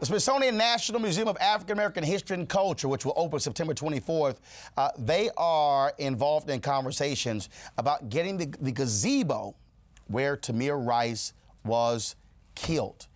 The Smithsonian National Museum of African American History and Culture, which will open September 24th, they are involved in conversations about getting the gazebo where Tamir Rice was killed.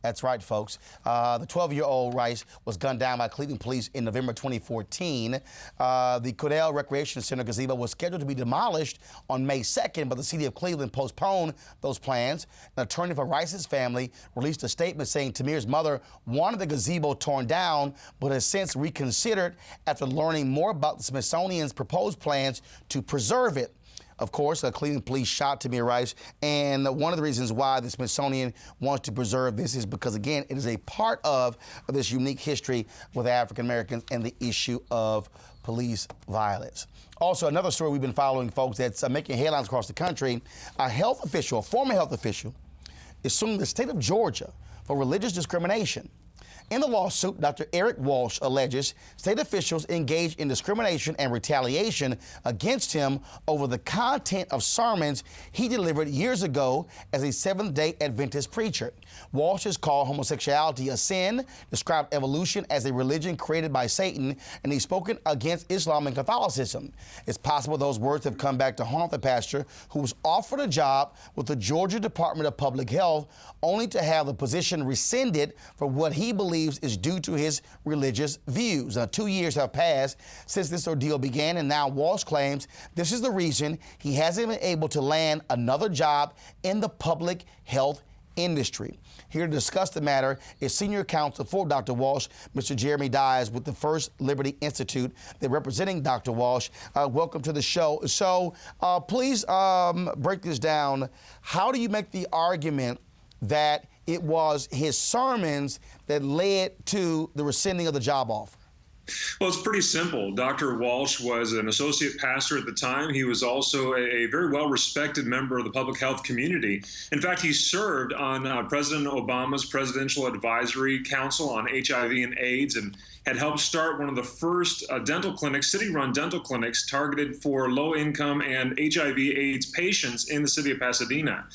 That's right, folks. The 12-year-old Rice was gunned down by Cleveland police in November 2014. The Cordell Recreation Center gazebo was scheduled to be demolished on May 2nd, but the city of Cleveland postponed those plans. An attorney for Rice's family released a statement saying Tamir's mother wanted the gazebo torn down, but has since reconsidered after learning more about the Smithsonian's proposed plans to preserve it. Of course, Cleveland police shot Tamir Rice, and one of the reasons why the Smithsonian wants to preserve this is because, again, it is a part of this unique history with African Americans and the issue of police violence. Also, another story we've been following, folks, that's making headlines across the country. A former health official, is suing the state of Georgia for religious discrimination. In the lawsuit, Dr. Eric Walsh alleges state officials engaged in discrimination and retaliation against him over the content of sermons he delivered years ago as a Seventh-day Adventist preacher. Walsh has called homosexuality a sin, described evolution as a religion created by Satan, and he's spoken against Islam and Catholicism. It's possible those words have come back to haunt the pastor, who was offered a job with the Georgia Department of Public Health, only to have the position rescinded for what he believes is due to his religious views. Now, 2 years have passed since this ordeal began, and now Walsh claims this is the reason he hasn't been able to land another job in the public health industry. Here to discuss the matter is Senior Counsel for Dr. Walsh, Mr. Jeremy Dyes with the First Liberty Institute. They're representing Dr. Walsh. Welcome to the show. So please break this down. How do you make the argument that it was his sermons that led to the rescinding of the job offer? Well, it's pretty simple. Dr. Walsh was an associate pastor at the time. He was also a very well-respected member of the public health community. In fact, he served on President Obama's Presidential Advisory Council on HIV and AIDS and had helped start one of the first dental clinics, city-run dental clinics, targeted for low-income and HIV/AIDS patients in the city of Pasadena.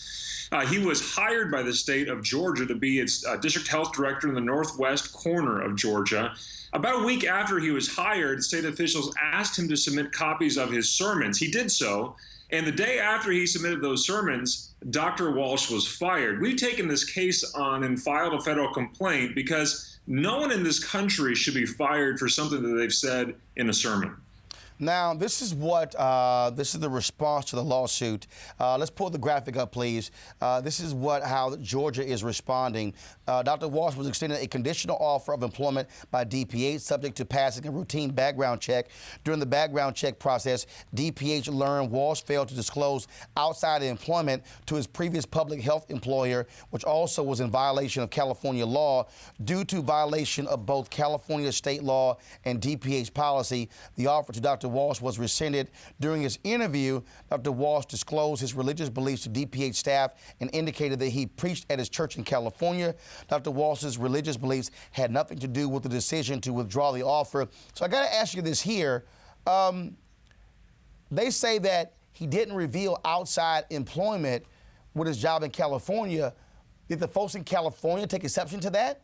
He was hired by the state of Georgia to be its district health director in the northwest corner of Georgia. About a week after he was hired, state officials asked him to submit copies of his sermons. He did so, and the day after he submitted those sermons, Dr. Walsh was fired. We've taken this case on and filed a federal complaint because no one in this country should be fired for something that they've said in a sermon. Now, this is the response to the lawsuit. Let's pull the graphic up, please. This is how Georgia is responding. Dr. Walsh was extended a conditional offer of employment by DPH, subject to passing a routine background check. During the background check process, DPH learned Walsh failed to disclose outside employment to his previous public health employer, which also was in violation of California law. Due to violation of both California state law and DPH policy, the offer to Dr. Walsh was rescinded. During his interview, Dr. Walsh disclosed his religious beliefs to DPH staff and indicated that he preached at his church in California. Dr. Walsh's religious beliefs had nothing to do with the decision to withdraw the offer. So I got to ask you this here. They say that he didn't reveal outside employment with his job in California. Did the folks in California take exception to that?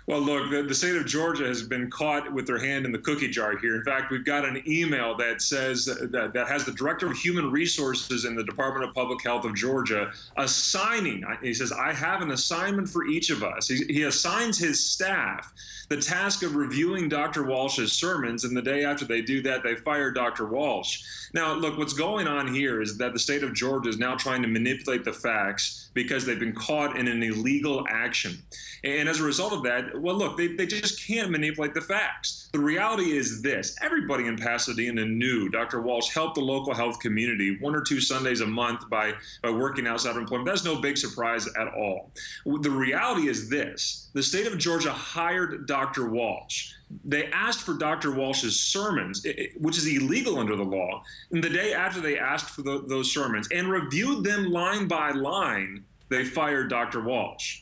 Well, look, the state of Georgia has been caught with their hand in the cookie jar here. In fact, we've got an email that says that has the Director of Human Resources in the Department of Public Health of Georgia assigning, he says, I have an assignment for each of us. He assigns his staff the task of reviewing Dr. Walsh's sermons, and the day after they do that, they fire Dr. Walsh. Now, look, what's going on here is that the state of Georgia is now trying to manipulate the facts because they've been caught in an illegal action. And as a result of that, well, look, they just can't manipulate the facts. The reality is this. Everybody in Pasadena knew Dr. Walsh helped the local health community 1 or 2 Sundays a month by working outside of employment. That's no big surprise at all. The reality is this. The state of Georgia hired Dr. Walsh. They asked for Dr. Walsh's sermons, which is illegal under the law, and the day after they asked for those sermons and reviewed them line by line, they fired Dr. Walsh.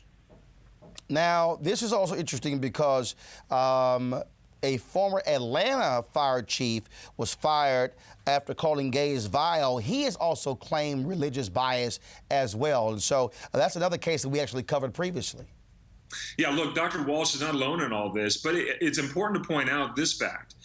Now, this is also interesting because a former Atlanta fire chief was fired after calling gays vile. He has also claimed religious bias as well. And so that's another case that we actually covered previously. Yeah, look, Dr. Walsh is not alone in all this, but it's important to point out this fact.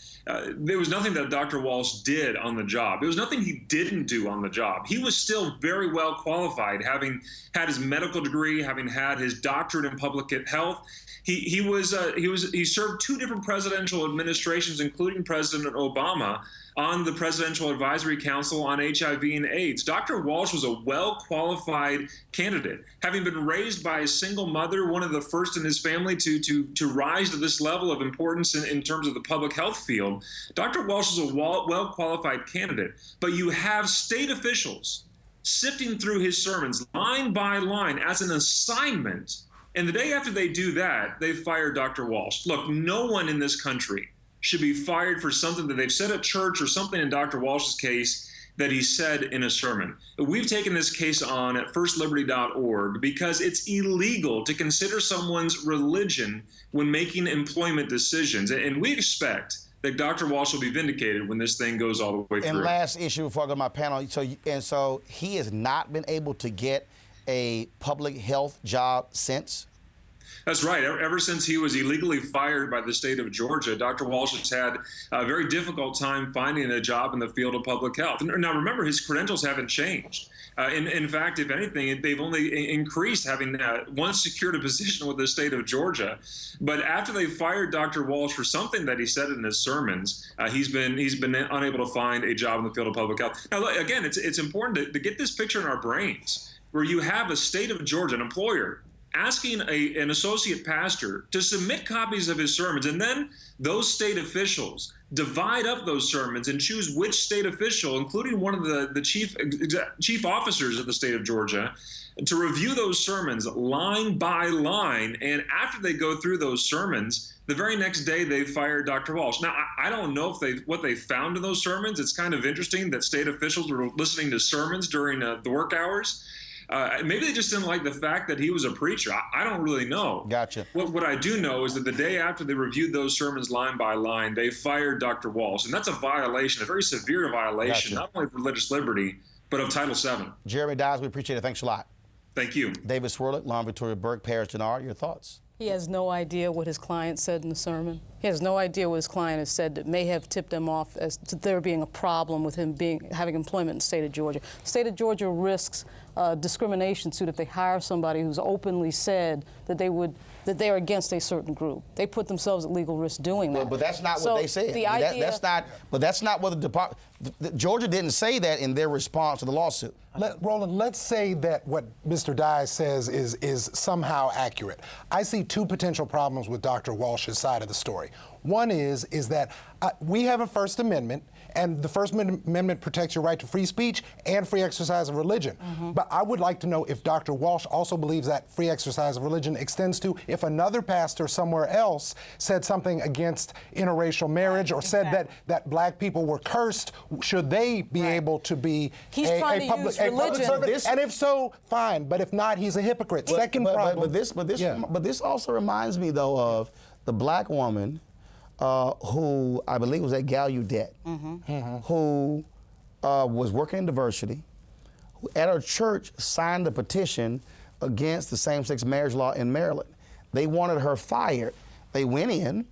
There was nothing that Dr. Walsh did on the job. There was nothing he didn't do on the job. He was still very well qualified, having had his medical degree, having had his doctorate in public health. He served 2 different presidential administrations, including President Obama, on the Presidential Advisory Council on HIV and AIDS. Dr. Walsh was a well-qualified candidate. Having been raised by a single mother, one of the first in his family to rise to this level of importance in terms of the public health field, Dr. Walsh is a well-qualified candidate. But you have state officials sifting through his sermons line by line as an assignment, and the day after they do that, they fire Dr. Walsh. Look, no one in this country should be fired for something that they've said at church or something in Dr. Walsh's case that he said in a sermon. We've taken this case on at firstliberty.org because it's illegal to consider someone's religion when making employment decisions. And we expect that Dr. Walsh will be vindicated when this thing goes all the way through. And last issue before I go to my panel. So he has not been able to get a public health job since? That's right. Ever since he was illegally fired by the state of Georgia, Dr. Walsh has had a very difficult time finding a job in the field of public health. Now, remember, his credentials haven't changed. In fact, if anything, they've only increased, having once secured a position with the state of Georgia. But after they fired Dr. Walsh for something that he said in his sermons, he's been unable to find a job in the field of public health. Now, again, it's important to get this picture in our brains, where you have a state of Georgia, an employer, asking an associate pastor to submit copies of his sermons, and then those state officials divide up those sermons and choose which state official, including one of the chief officers of the state of Georgia, to review those sermons line by line. And after they go through those sermons, the very next day they fired Dr. Walsh. Now, I don't know what they found in those sermons. It's kind of interesting that state officials were listening to sermons during the work hours. Maybe they just didn't like the fact that he was a preacher. I don't really know. Gotcha. What I do know is that the day after they reviewed those sermons line by line, they fired Dr. Walsh. And that's a violation, a very severe violation, Gotcha. not only of religious liberty, but of Title VII. Jeremy Dodds, we appreciate it. Thanks a lot. Thank you. David Swirlick, Lauren Victoria Burke, Paris Denard, your thoughts? He has no idea what his client said in the sermon. He has no idea what his client has said that may have tipped him off as to there being a problem with him having employment in the state of Georgia. The state of Georgia risks discrimination suit if they hire somebody who's openly said that they're against a certain group. They put themselves at legal risk doing that. But that's not what they said. That's not what the department. Georgia didn't say that in their response to the lawsuit. Roland, let's say that what Mr. Dye says is somehow accurate. I see 2 potential problems with Dr. Walsh's side of the story. One is that we have a First Amendment, and the First Amendment protects your right to free speech and free exercise of religion. Mm-hmm. But I would like to know if Dr. Walsh also believes that free exercise of religion extends to if another pastor somewhere else said something against interracial marriage or said that black people were cursed, should they be able to be a public servant? And if so, fine. But if not, he's a hypocrite. Second problem. But this also reminds me, though, of the black woman who I believe was at Gallaudet, who was working in diversity, who at her church signed a petition against the same-sex marriage law in Maryland. They wanted her fired. They went in,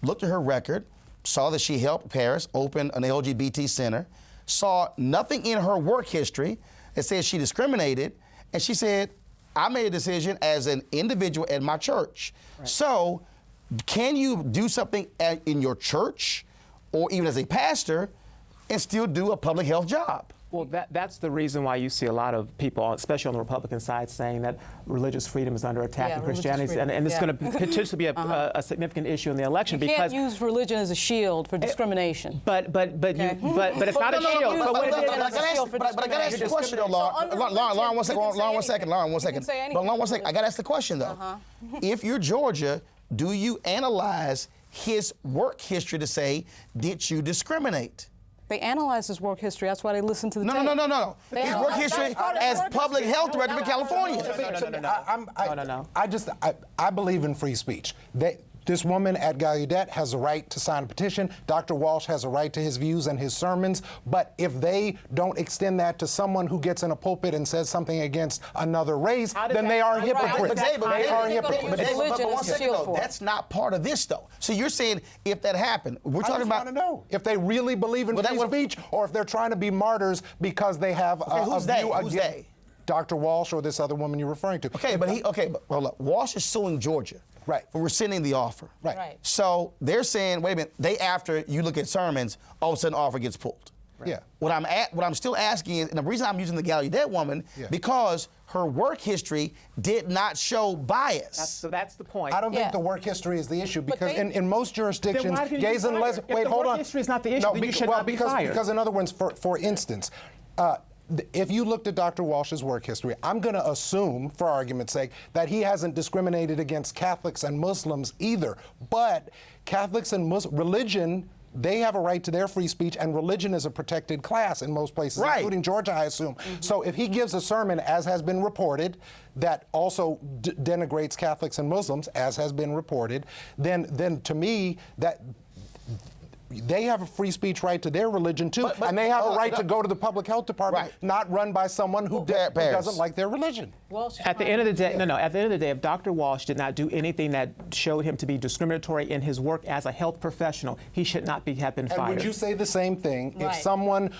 looked at her record, saw that she helped Paris open an LGBT center, saw nothing in her work history that said she discriminated, and she said, I made a decision as an individual at my church. Right. So, can you do something in your church or even as a pastor and still do a public health job? Well, that's the reason why you see a lot of people, especially on the Republican side, saying that religious freedom is under attack in Christianity, and it's going to potentially be a significant issue in the election. You can't use religion as a shield for discrimination. But it's not a shield. But I got to ask you a question, though, Lauren, one second. But Lauren, one second. I got to ask the question, though. If you're Georgia, do you analyze his work history to say, did you discriminate? They analyze his work history. That's why they listen to the tape. No. His work history as public health director of California. I believe in free speech. This woman at Gallaudet has a right to sign a petition. Dr. Walsh has a right to his views and his sermons. But if they don't extend that to someone who gets in a pulpit and says something against another race, then they are hypocrites. They are hypocrites. That's not part of this, though. So you're saying if that happened, we're talking about. I want to know if they really believe in free speech, or if they're trying to be martyrs because they have a view against Dr. Walsh or this other woman you're referring to. Okay, but hold up. Walsh is suing Georgia. Right. For rescinding the offer. Right. So they're saying, wait a minute, after you look at sermons, all of a sudden offer gets pulled. Right. Yeah. What I'm still asking is, and the reason I'm using the Gallaudet woman, because her work history did not show bias. That's the point. I don't think the work history is the issue, because in most jurisdictions, gays and lesbians. Wait, hold on. If the work history is not the issue, then you should not be fired. Because in other words, for instance, if you looked at Dr. Walsh's work history, I'm going to assume, for argument's sake, that he hasn't discriminated against Catholics and Muslims either. But Catholics and religion, they have a right to their free speech, and religion is a protected class in most places, including Georgia, I assume. So if he gives a sermon, as has been reported, that also denigrates Catholics and Muslims, as has been reported, then to me, that they have a free speech right to their religion too, and they have a right to go to the public health department, not run by someone who doesn't like their religion. At the end of the day, at the end of the day, if Dr. Walsh did not do anything that showed him to be discriminatory in his work as a health professional, he should not have been fired. And would you say the same thing if someone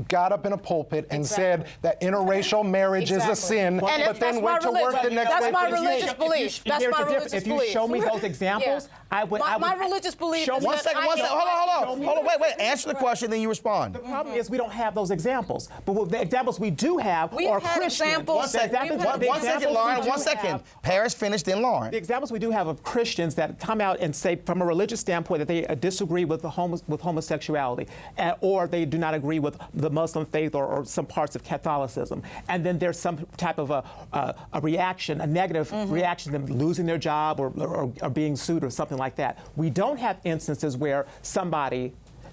got up in a pulpit and said that interracial marriage is a sin, but then went to work the next day? That's my religious belief. That's my religious belief. If you show me those examples, I would. My religious belief is one second. Hold on. Wait. Answer the question, then you respond. The problem is we don't have those examples. But the examples we do have are Christians. One second, Lauren. 1 second. Paris finished, then Lauren. The examples we do have of Christians that come out and say, from a religious standpoint, that they disagree with homosexuality, or they do not agree with the Muslim faith or some parts of Catholicism, and then there's some type of a reaction, a negative reaction to them losing their job or being sued or something like that. We don't have instances where somebody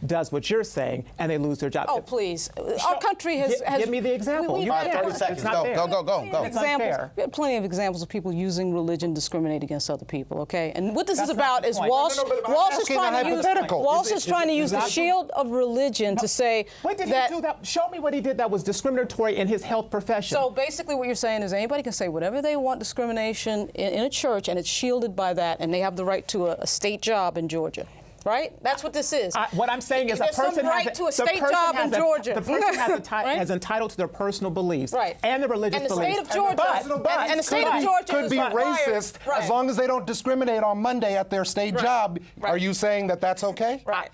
does what you're saying and they lose their job. Oh, please. Our country has... Give me the example. You have 30 seconds. Go. It's unfair. We have plenty of examples of people using religion to discriminate against other people, okay? And what this is about is Walsh is trying to use the shield of religion to say What did he do that? Show me what he did that was discriminatory in his health profession. So basically what you're saying is anybody can say whatever they want discrimination in a church, and it's shielded by that, and they have the right to a state job in Georgia. Right? That's what this is. What I'm saying is a person right to a state job in Georgia. The person has entitled to their personal beliefs and their religious beliefs. And the state of Georgia, and the state of Georgia could be racist as long as they don't discriminate on Monday at their state job. Are you saying that that's okay? Right.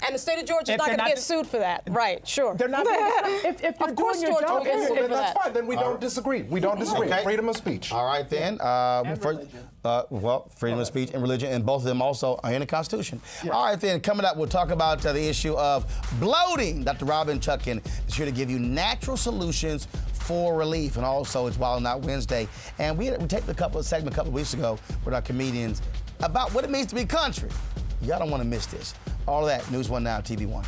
And the state of Georgia is not going to get sued for that. Right, sure. They're not. If you're of course, doing your job, then that's fine. Then we don't disagree. We don't disagree. Okay. Freedom of speech. All right, then. Freedom of speech and religion, and both of them also are in the Constitution. Yeah. All right, then. Coming up, we'll talk about the issue of bloating. Dr. Robin Chutkan is here to give you natural solutions for relief, and also it's Wild 'N Out Wednesday. And we taped a segment a couple of weeks ago with our comedians about what it means to be country. Y'all don't want to miss this. All of that, News 1 Now, TV 1.